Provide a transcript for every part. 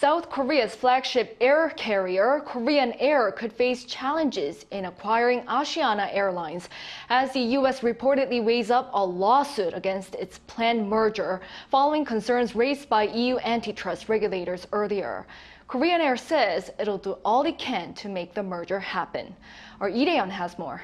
South Korea's flagship air carrier, Korean Air, could face challenges in acquiring Asiana Airlines as the U.S. reportedly weighs up a lawsuit against its planned merger following concerns raised by EU antitrust regulators earlier. Korean Air says it'll do all it can to make the merger happen. Our Lee Rae-hyun has more.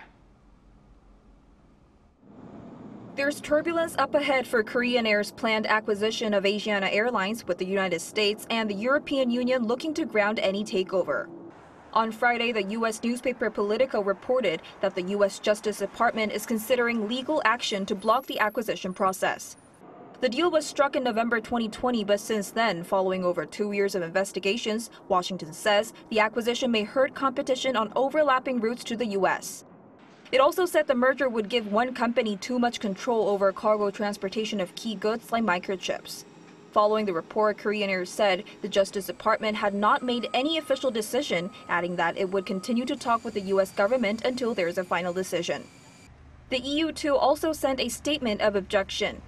There's turbulence up ahead for Korean Air's planned acquisition of Asiana Airlines, with the United States and the European Union looking to ground any takeover. On Friday, the U.S. newspaper Politico reported that the U.S. Justice Department is considering legal action to block the acquisition process. The deal was struck in November 2020, but since then, following over 2 years of investigations, Washington says the acquisition may hurt competition on overlapping routes to the U.S. It also said the merger would give one company too much control over cargo transportation of key goods like microchips. Following the report, Korean Air said the Justice Department had not made any official decision, adding that it would continue to talk with the U.S. government until there is a final decision. The EU too also sent a statement of objection.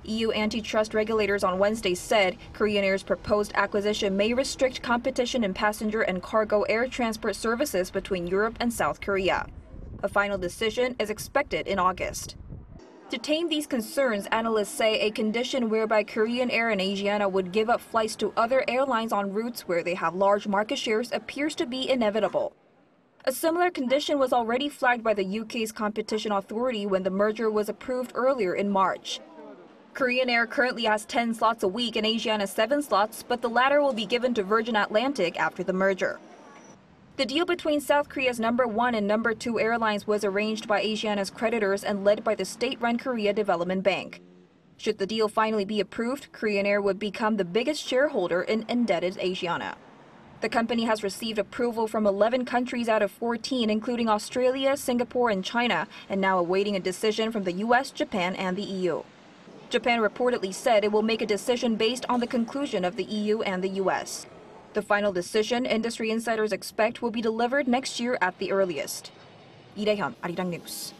EU antitrust regulators on Wednesday said Korean Air's proposed acquisition may restrict competition in passenger and cargo air transport services between Europe and South Korea. A final decision is expected in August. To tame these concerns, analysts say a condition whereby Korean Air and Asiana would give up flights to other airlines on routes where they have large market shares appears to be inevitable. A similar condition was already flagged by the UK's competition authority when the merger was approved earlier in March. Korean Air currently has 10 slots a week and Asiana 7 slots, but the latter will be given to Virgin Atlantic after the merger. The deal between South Korea's number 1 and number 2 airlines was arranged by Asiana's creditors and led by the state-run Korea Development Bank. Should the deal finally be approved, Korean Air would become the biggest shareholder in indebted Asiana. The company has received approval from 11 countries out of 14, including Australia, Singapore, and China, and now awaiting a decision from the US, Japan, and the EU. Japan reportedly said it will make a decision based on the conclusion of the EU and the US. The final decision, industry insiders expect, will be delivered next year at the earliest. Lee Rae-hyun, Arirang News.